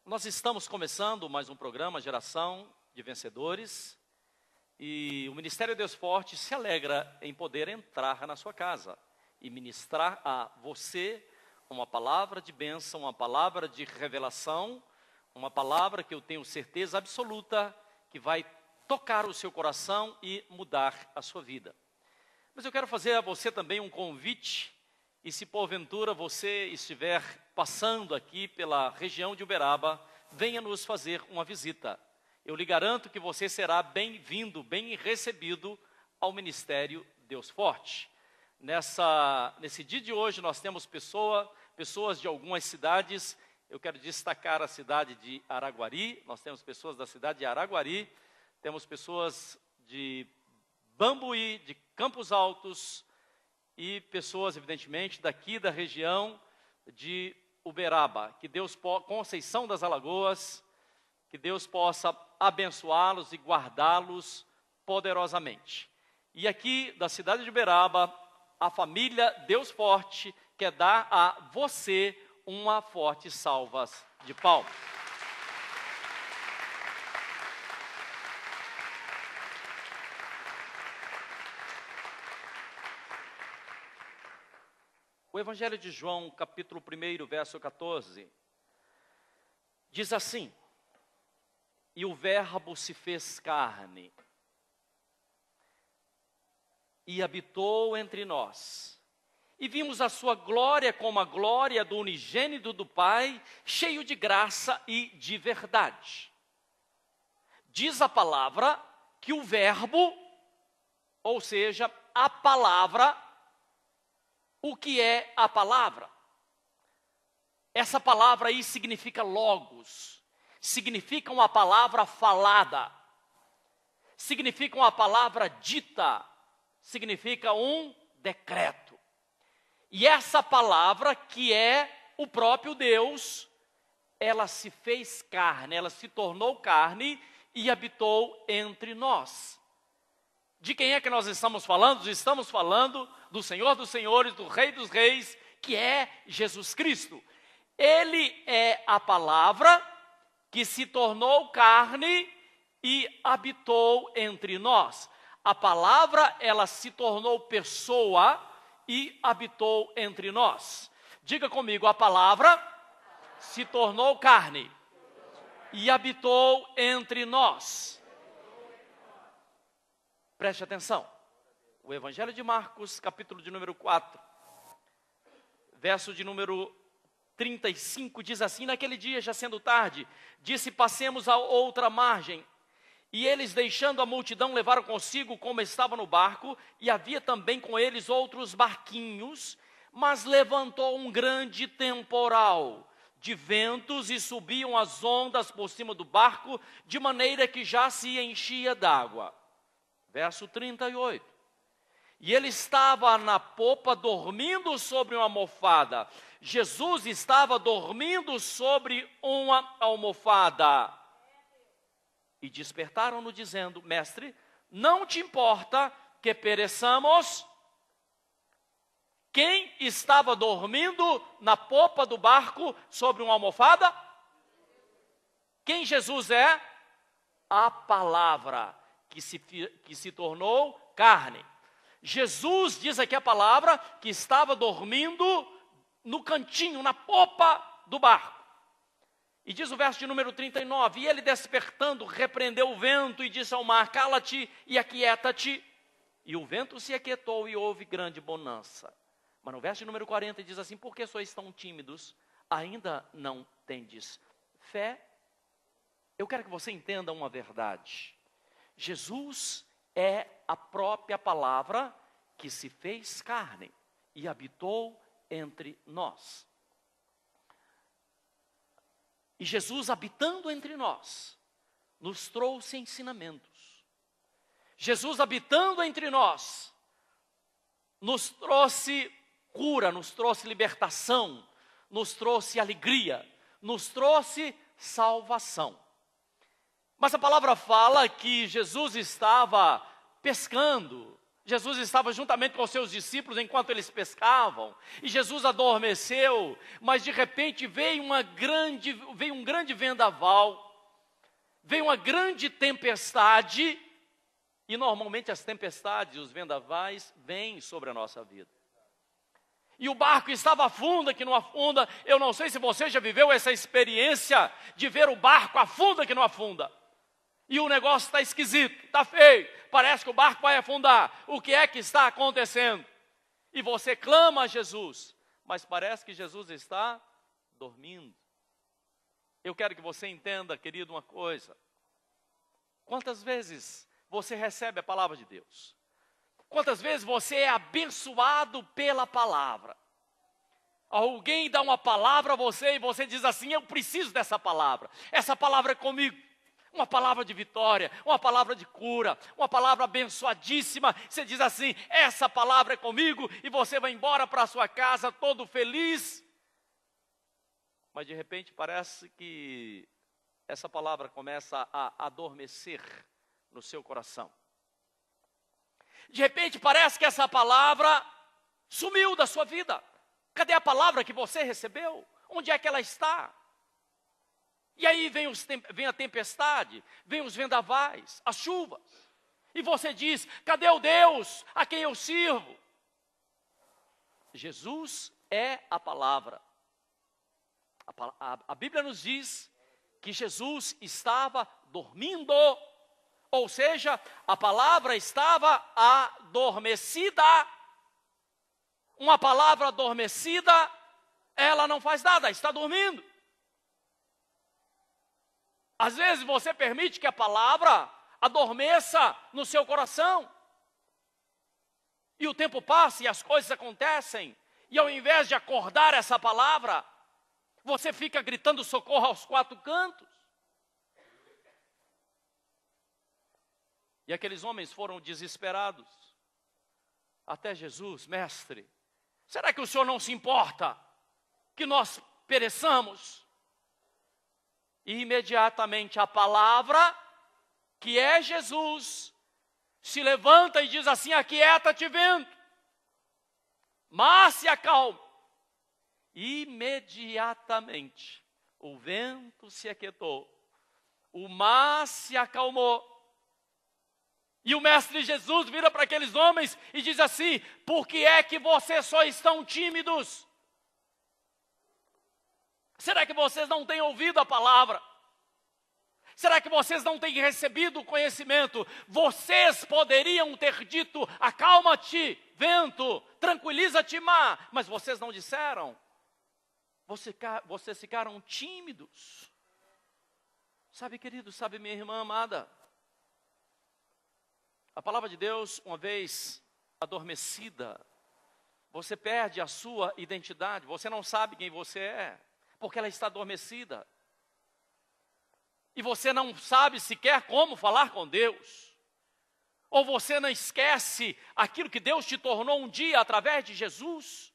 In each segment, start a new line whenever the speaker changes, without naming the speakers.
Nós estamos começando mais um programa, Geração de Vencedores, e o Ministério Deus Forte se alegra em poder entrar na sua casa e ministrar a você uma palavra de bênção, uma palavra de revelação, uma palavra que eu tenho certeza absoluta que vai tocar o seu coração e mudar a sua vida. Mas eu quero fazer a você também um convite, e se porventura você estiver passando aqui pela região de Uberaba, venha nos fazer uma visita. Eu lhe garanto que você será bem-vindo, bem recebido ao Ministério Deus Forte. Nesse dia de hoje nós temos pessoas de algumas cidades. Eu quero destacar a cidade de Araguari. Nós temos pessoas da cidade de Araguari, temos pessoas de Bambuí, de Campos Altos e pessoas, evidentemente, daqui da região de Uberaba. Que Deus, Conceição das Alagoas, que Deus possa abençoá-los e guardá-los poderosamente. E aqui da cidade de Uberaba, a família Deus Forte quer dar a você uma forte salva de palmas. O Evangelho de João, capítulo 1, verso 14, diz assim: e o verbo se fez carne e habitou entre nós. E vimos a sua glória como a glória do unigênito do Pai, cheio de graça e de verdade. Diz a palavra que o verbo, ou seja, a palavra. O que é a palavra? Essa palavra aí significa logos, significa uma palavra falada, significa uma palavra dita, significa um decreto. E essa palavra, que é o próprio Deus, ela se fez carne, ela se tornou carne e habitou entre nós. De quem é que nós estamos falando? Estamos falando do Senhor dos Senhores, do Rei dos Reis, que é Jesus Cristo. Ele é a palavra que se tornou carne e habitou entre nós. A palavra, ela se tornou pessoa e habitou entre nós. Diga comigo, a palavra se tornou carne e habitou entre nós. Preste atenção. O Evangelho de Marcos, capítulo de número 4, verso de número 35, diz assim: naquele dia, já sendo tarde, disse: passemos a outra margem. E eles, deixando a multidão, levaram consigo como estava no barco, e havia também com eles outros barquinhos, mas levantou um grande temporal de ventos e subiam as ondas por cima do barco, de maneira que já se enchia d'água. Verso 38. E ele estava na popa dormindo sobre uma almofada. Jesus estava dormindo sobre uma almofada. E despertaram-no dizendo: mestre, não te importa que pereçamos? Quem estava dormindo na popa do barco sobre uma almofada? Quem Jesus é? A palavra que se tornou carne. Jesus, diz aqui a palavra, que estava dormindo no cantinho, na popa do barco. E diz o verso de número 39, e ele despertando, repreendeu o vento e disse ao mar: cala-te e aquieta-te. E o vento se aquietou e houve grande bonança. Mas no verso de número 40 diz assim: por que sois tão tímidos? Ainda não tendes fé? Eu quero que você entenda uma verdade. Jesus é a própria palavra que se fez carne e habitou entre nós. E Jesus, habitando entre nós, nos trouxe ensinamentos. Jesus, habitando entre nós, nos trouxe cura, nos trouxe libertação, nos trouxe alegria, nos trouxe salvação. Mas a palavra fala que Jesus estava pescando, Jesus estava juntamente com seus discípulos enquanto eles pescavam, e Jesus adormeceu, mas de repente veio um grande vendaval, veio uma grande tempestade, e normalmente as tempestades e os vendavais vêm sobre a nossa vida. E o barco estava afunda, que não afunda. Eu não sei se você já viveu essa experiência de ver o barco afunda, que não afunda. E o negócio está esquisito, está feio, parece que o barco vai afundar. O que é que está acontecendo? E você clama a Jesus, mas parece que Jesus está dormindo. Eu quero que você entenda, querido, uma coisa. Quantas vezes você recebe a palavra de Deus? Quantas vezes você é abençoado pela palavra? Alguém dá uma palavra a você e você diz assim: eu preciso dessa palavra. Essa palavra é comigo. Uma palavra de vitória, uma palavra de cura, uma palavra abençoadíssima. Você diz assim: essa palavra é comigo, e você vai embora para a sua casa todo feliz. Mas de repente parece que essa palavra começa a adormecer no seu coração. De repente parece que essa palavra sumiu da sua vida. Cadê a palavra que você recebeu? Onde é que ela está? E aí vem a tempestade, vem os vendavais, as chuvas. E você diz: cadê o Deus a quem eu sirvo? Jesus é a palavra. A Bíblia nos diz que Jesus estava dormindo. Ou seja, a palavra estava adormecida. Uma palavra adormecida, ela não faz nada, está dormindo. Às vezes você permite que a palavra adormeça no seu coração. E o tempo passa e as coisas acontecem. E ao invés de acordar essa palavra, você fica gritando socorro aos quatro cantos. E aqueles homens foram desesperados até Jesus: mestre, será que o Senhor não se importa que nós pereçamos? E imediatamente a palavra, que é Jesus, se levanta e diz assim: aquieta-te, vento, mas se acalma. Imediatamente o vento se aquietou, o mar se acalmou. E o mestre Jesus vira para aqueles homens e diz assim: por que é que vocês só estão tímidos? Será que vocês não têm ouvido a palavra? Será que vocês não têm recebido o conhecimento? Vocês poderiam ter dito: acalma-te, vento, tranquiliza-te, mar. Mas vocês não disseram. Vocês ficaram tímidos. Sabe, querido, sabe, minha irmã amada, a palavra de Deus, uma vez adormecida, você perde a sua identidade. Você não sabe quem você é, porque ela está adormecida. E você não sabe sequer como falar com Deus. Ou você não esquece aquilo que Deus te tornou um dia através de Jesus.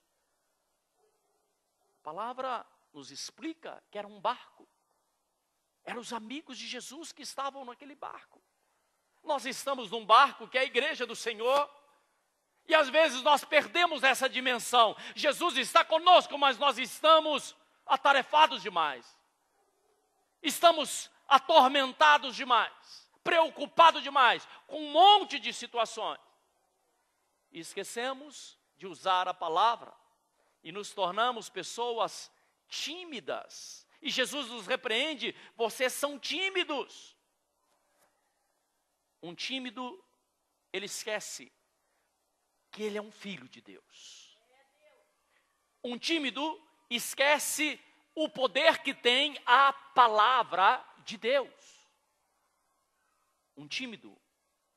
A palavra nos explica que era um barco. Eram os amigos de Jesus que estavam naquele barco. Nós estamos num barco que é a igreja do Senhor. E às vezes nós perdemos essa dimensão. Jesus está conosco, mas nós estamos atarefados demais. Estamos atormentados demais, preocupados demais, com um monte de situações. E esquecemos de usar a palavra e nos tornamos pessoas tímidas. E Jesus nos repreende: vocês são tímidos. Um tímido, ele esquece que ele é um filho de Deus. Um tímido esquece o poder que tem a palavra de Deus. Um tímido,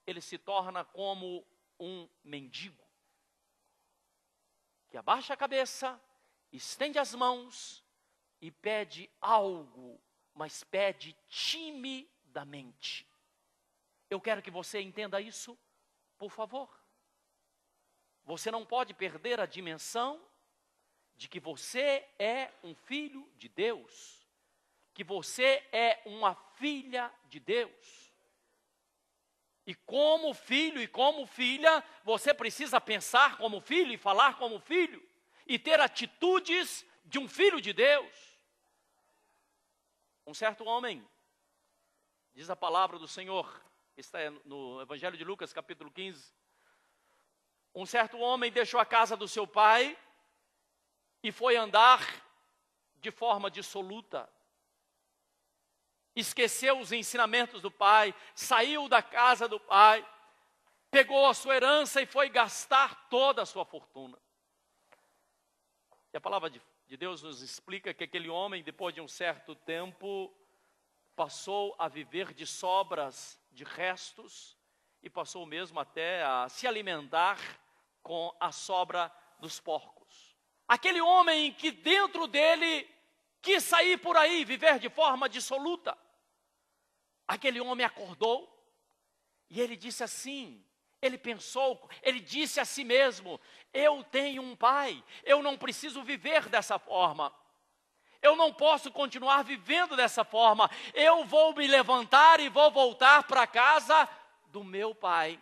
ele se torna como um mendigo, que abaixa a cabeça, estende as mãos e pede algo, mas pede timidamente. Eu quero que você entenda isso, por favor. Você não pode perder a dimensão de que você é um filho de Deus, que você é uma filha de Deus. E como filho e como filha, você precisa pensar como filho e falar como filho. E ter atitudes de um filho de Deus. Um certo homem, diz a palavra do Senhor, está no Evangelho de Lucas, capítulo 15. Um certo homem deixou a casa do seu pai e foi andar de forma dissoluta. Esqueceu os ensinamentos do pai, saiu da casa do pai, pegou a sua herança e foi gastar toda a sua fortuna. E a palavra de Deus nos explica que aquele homem, depois de um certo tempo, passou a viver de sobras, de restos, e passou mesmo até a se alimentar com a sobra dos porcos. Aquele homem que dentro dele quis sair por aí, viver de forma dissoluta. Aquele homem acordou e ele disse assim, ele pensou, ele disse a si mesmo: eu tenho um pai, eu não preciso viver dessa forma. Eu não posso continuar vivendo dessa forma. Eu vou me levantar e vou voltar para a casa do meu pai.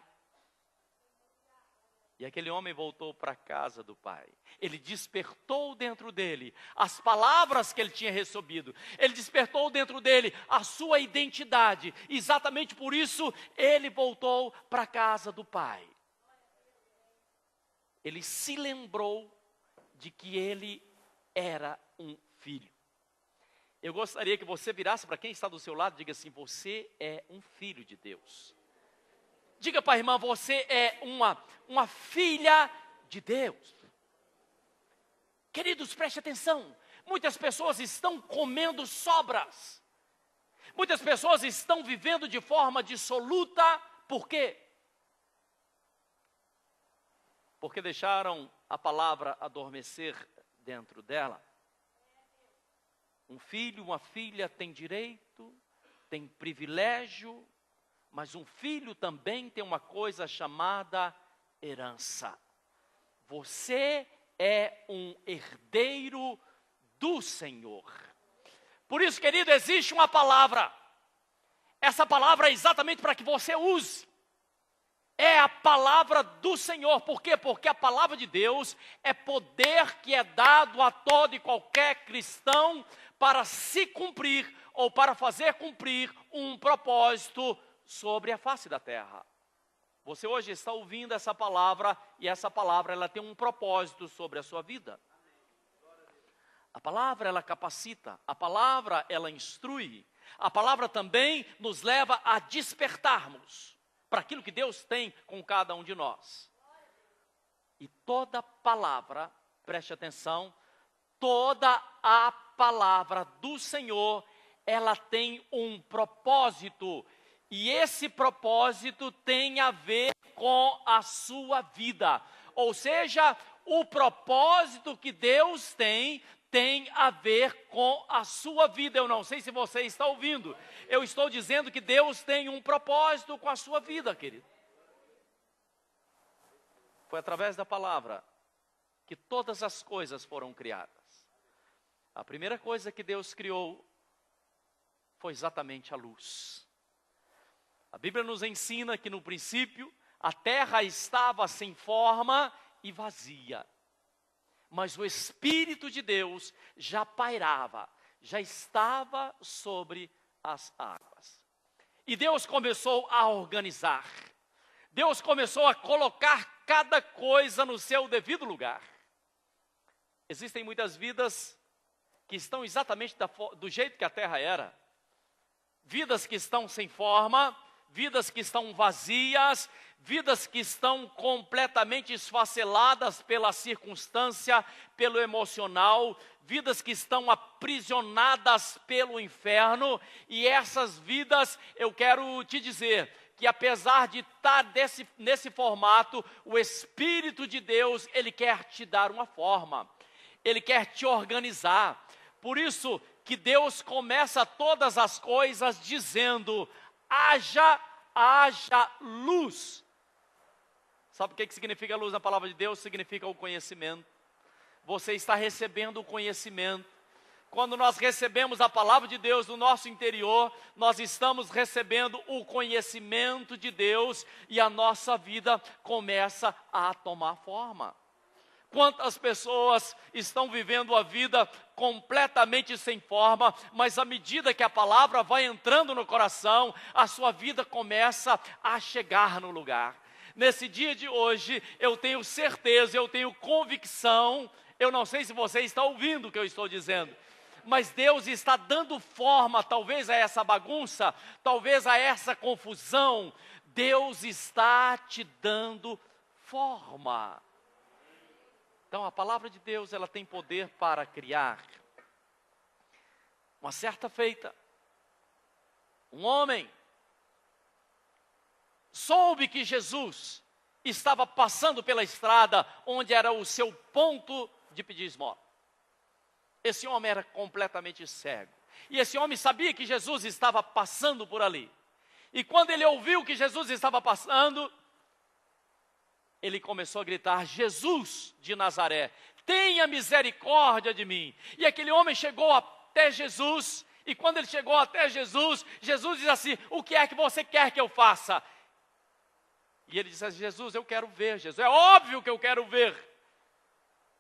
E aquele homem voltou para a casa do pai. Ele despertou dentro dele as palavras que ele tinha recebido. Ele despertou dentro dele a sua identidade. Exatamente por isso, ele voltou para a casa do pai. Ele se lembrou de que ele era um filho. Eu gostaria que você virasse para quem está do seu lado e diga assim: você é um filho de Deus. Diga para a irmã: você é uma filha de Deus. Queridos, preste atenção. Muitas pessoas estão comendo sobras. Muitas pessoas estão vivendo de forma dissoluta. Por quê? Porque deixaram a palavra adormecer dentro dela. Um filho, uma filha tem direito, tem privilégio, mas um filho também tem uma coisa chamada herança. Você é um herdeiro do Senhor. Por isso, querido, existe uma palavra. Essa palavra é exatamente para que você use. É a palavra do Senhor. Por quê? Porque a palavra de Deus é poder que é dado a todo e qualquer cristão para se cumprir ou para fazer cumprir um propósito sobre a face da terra. Você hoje está ouvindo essa palavra e essa palavra ela tem um propósito sobre a sua vida. A palavra ela capacita, a palavra ela instrui, a palavra também nos leva a despertarmos para aquilo que Deus tem com cada um de nós. E toda palavra, preste atenção, toda a palavra do Senhor, ela tem um propósito. E esse propósito tem a ver com a sua vida. Ou seja, o propósito que Deus tem a ver com a sua vida. Eu não sei se você está ouvindo. Eu estou dizendo que Deus tem um propósito com a sua vida, querido. Foi através da palavra que todas as coisas foram criadas. A primeira coisa que Deus criou foi exatamente a luz. A Bíblia nos ensina que no princípio a terra estava sem forma e vazia. Mas o Espírito de Deus já pairava, já estava sobre as águas. E Deus começou a organizar. Deus começou a colocar cada coisa no seu devido lugar. Existem muitas vidas que estão exatamente do jeito que a terra era. Vidas que estão sem forma, vidas que estão vazias, vidas que estão completamente esfaceladas pela circunstância, pelo emocional, vidas que estão aprisionadas pelo inferno. E essas vidas, eu quero te dizer, que apesar de estar nesse formato, o Espírito de Deus, Ele quer te dar uma forma, Ele quer te organizar. Por isso que Deus começa todas as coisas dizendo: haja luz. Sabe o que significa luz na palavra de Deus? Significa o conhecimento. Você está recebendo o conhecimento quando nós recebemos a palavra de Deus no nosso interior, nós estamos recebendo o conhecimento de Deus e a nossa vida começa a tomar forma. Quantas pessoas estão vivendo a vida completamente sem forma, mas à medida que a palavra vai entrando no coração, a sua vida começa a chegar no lugar. Nesse dia de hoje, eu tenho certeza, eu tenho convicção, eu não sei se você está ouvindo o que eu estou dizendo, mas Deus está dando forma, talvez a essa bagunça, talvez a essa confusão, Deus está te dando forma. Então, a palavra de Deus, ela tem poder para criar. Uma certa feita, um homem soube que Jesus estava passando pela estrada onde era o seu ponto de pedir esmola. Esse homem era completamente cego. E esse homem sabia que Jesus estava passando por ali. E quando ele ouviu que Jesus estava passando, ele começou a gritar: Jesus de Nazaré, tenha misericórdia de mim. E aquele homem chegou até Jesus, e quando ele chegou até Jesus, Jesus diz assim: o que é que você quer que eu faça? E ele disse assim: Jesus, eu quero ver, Jesus, é óbvio que eu quero ver.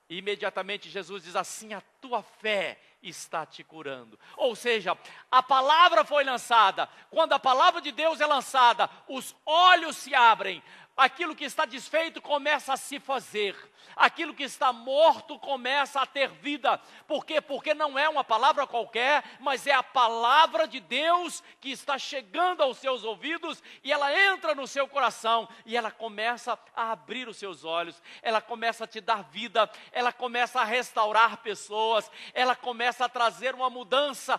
E imediatamente Jesus diz assim: a tua fé está te curando. Ou seja, a palavra foi lançada. Quando a palavra de Deus é lançada, os olhos se abrem. Aquilo que está desfeito começa a se fazer. Aquilo que está morto começa a ter vida. Por quê? Porque não é uma palavra qualquer, mas é a palavra de Deus que está chegando aos seus ouvidos e ela entra no seu coração e ela começa a abrir os seus olhos, ela começa a te dar vida, ela começa a restaurar pessoas, ela começa a trazer uma mudança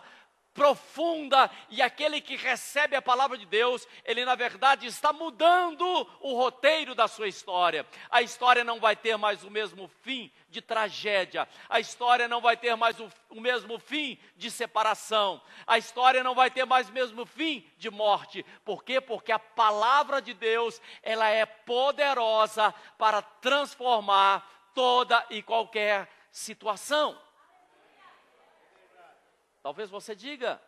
profunda, e aquele que recebe a palavra de Deus, ele na verdade está mudando o roteiro da sua história. A história não vai ter mais o mesmo fim de tragédia, a história não vai ter mais o mesmo fim de separação, a história não vai ter mais o mesmo fim de morte. Por quê? Porque a palavra de Deus, ela é poderosa para transformar toda e qualquer situação. Talvez você diga: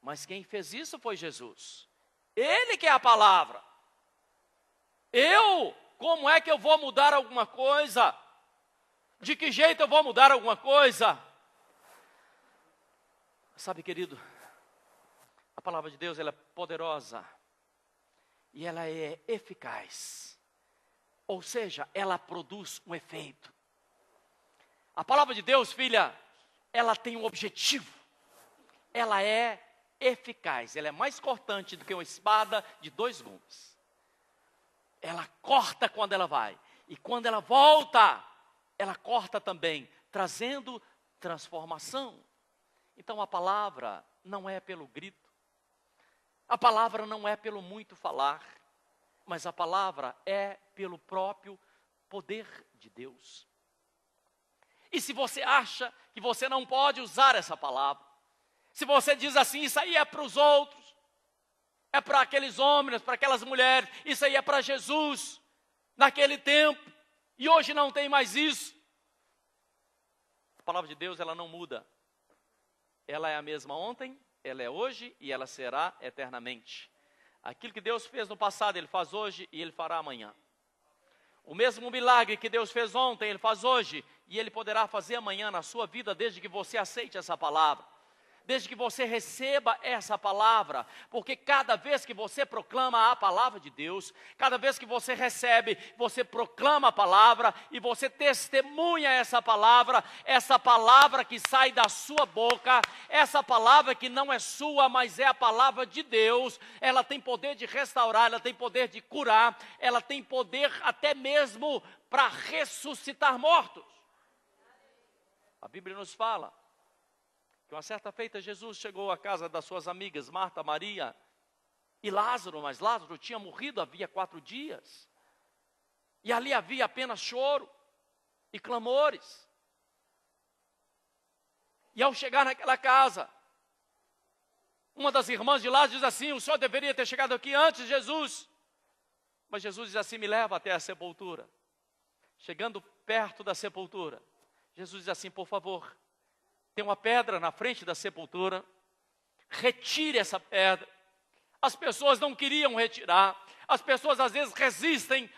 mas quem fez isso foi Jesus. Ele que é a palavra. Como é que eu vou mudar alguma coisa? De que jeito eu vou mudar alguma coisa? Sabe, querido, a palavra de Deus, ela é poderosa e ela é eficaz. Ou seja, ela produz um efeito. A palavra de Deus, filha, ela tem um objetivo, ela é eficaz, ela é mais cortante do que uma espada de 2 gumes. Ela corta quando ela vai, e quando ela volta, ela corta também, trazendo transformação. Então a palavra não é pelo grito, a palavra não é pelo muito falar, mas a palavra é pelo próprio poder de Deus. E se você acha que você não pode usar essa palavra, se você diz assim: isso aí é para os outros, é para aqueles homens, para aquelas mulheres, isso aí é para Jesus, naquele tempo, e hoje não tem mais isso. A palavra de Deus, ela não muda. Ela é a mesma ontem, ela é hoje e ela será eternamente. Aquilo que Deus fez no passado, Ele faz hoje e Ele fará amanhã. O mesmo milagre que Deus fez ontem, Ele faz hoje, e Ele poderá fazer amanhã na sua vida, desde que você aceite essa palavra, desde que você receba essa palavra, porque cada vez que você proclama a palavra de Deus, cada vez que você recebe, você proclama a palavra, e você testemunha essa palavra que sai da sua boca, essa palavra que não é sua, mas é a palavra de Deus. Ela tem poder de restaurar, ela tem poder de curar, ela tem poder até mesmo para ressuscitar mortos. A Bíblia nos fala que uma certa feita Jesus chegou à casa das suas amigas Marta, Maria e Lázaro, mas Lázaro tinha morrido havia 4 dias. E ali havia apenas choro e clamores. E ao chegar naquela casa, uma das irmãs de Lázaro diz assim: o senhor deveria ter chegado aqui antes, Jesus. Mas Jesus diz assim: me leva até a sepultura. Chegando perto da sepultura, Jesus diz assim: por favor, tem uma pedra na frente da sepultura, retire essa pedra. As pessoas não queriam retirar, as pessoas às vezes resistem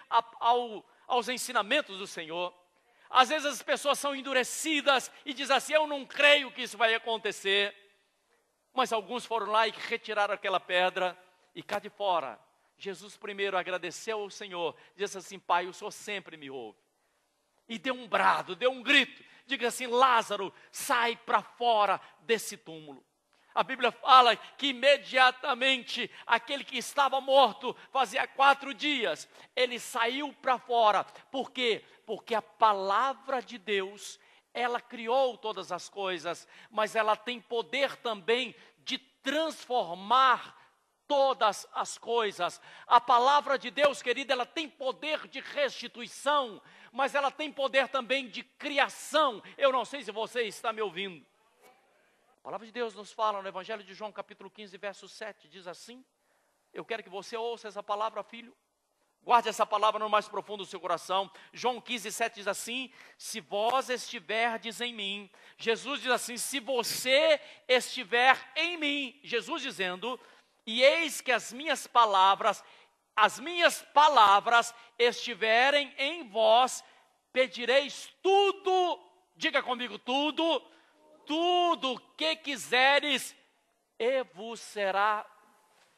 aos ensinamentos do Senhor. Às vezes as pessoas são endurecidas e dizem assim, eu não creio que isso vai acontecer. Mas alguns foram lá e retiraram aquela pedra e cá de fora, Jesus primeiro agradeceu ao Senhor, disse assim, Pai, o Senhor sempre me ouve. E deu um brado, deu um grito, diga assim, Lázaro, sai para fora desse túmulo. A Bíblia fala que imediatamente aquele que estava morto fazia 4 dias, ele saiu para fora. Por quê? Porque a palavra de Deus, ela criou todas as coisas, mas ela tem poder também de transformar todas as coisas. A palavra de Deus, querida, ela tem poder de restituição, mas ela tem poder também de criação. Eu não sei se você está me ouvindo. A palavra de Deus nos fala no Evangelho de João, capítulo 15, verso 7, diz assim, eu quero que você ouça essa palavra, filho. Guarde essa palavra no mais profundo do seu coração. João 15, 7 diz assim, se vós estiverdes em mim, Jesus diz assim, se você estiver em mim, Jesus dizendo, e eis que as minhas palavras estiverem em vós, pedireis tudo, diga comigo, tudo que quiseres, e vos será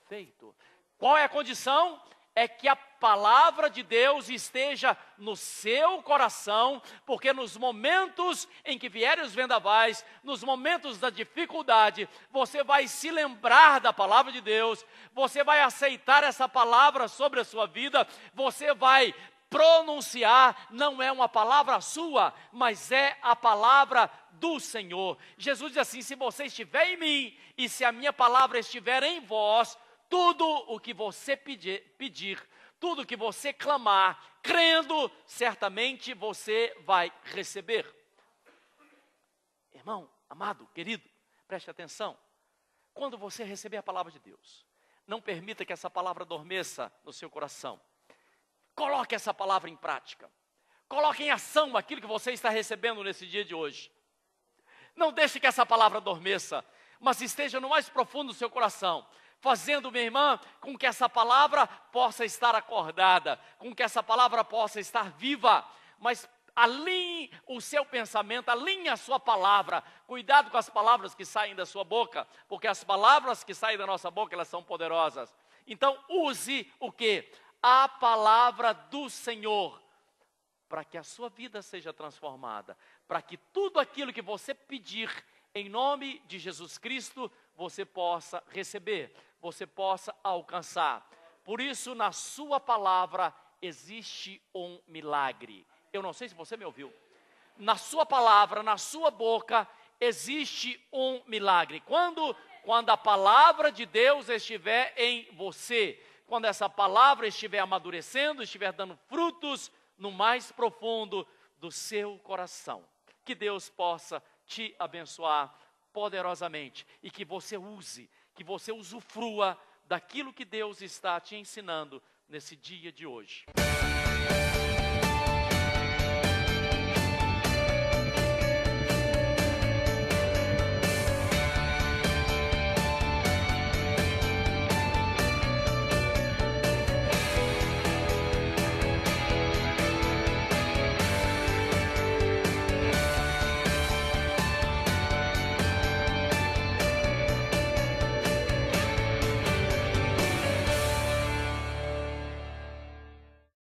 feito. Qual é a condição? É que a palavra de Deus esteja no seu coração, porque nos momentos em que vierem os vendavais, nos momentos da dificuldade, você vai se lembrar da palavra de Deus, você vai aceitar essa palavra sobre a sua vida, você vai pronunciar, não é uma palavra sua, mas é a palavra do Senhor. Jesus diz assim, se você estiver em mim, e se a minha palavra estiver em vós, tudo o que você pedir, tudo o que você clamar, crendo, certamente você vai receber. Irmão, amado, querido, preste atenção. Quando você receber a palavra de Deus, não permita que essa palavra adormeça no seu coração. Coloque essa palavra em prática. Coloque em ação aquilo que você está recebendo nesse dia de hoje. Não deixe que essa palavra adormeça, mas esteja no mais profundo do seu coração, fazendo, minha irmã, com que essa palavra possa estar acordada, com que essa palavra possa estar viva, mas alinhe o seu pensamento, alinhe a sua palavra, cuidado com as palavras que saem da sua boca, porque as palavras que saem da nossa boca, elas são poderosas. Então use o quê? A palavra do Senhor, para que a sua vida seja transformada, para que tudo aquilo que você pedir, em nome de Jesus Cristo, você possa receber, você possa alcançar. Por isso, na sua palavra, existe um milagre. Eu não sei se você me ouviu. Na sua palavra, na sua boca, existe um milagre. Quando a palavra de Deus estiver em você, quando essa palavra estiver amadurecendo, estiver dando frutos no mais profundo do seu coração. Que Deus possa te abençoar poderosamente e que você usufrua daquilo que Deus está te ensinando nesse dia de hoje.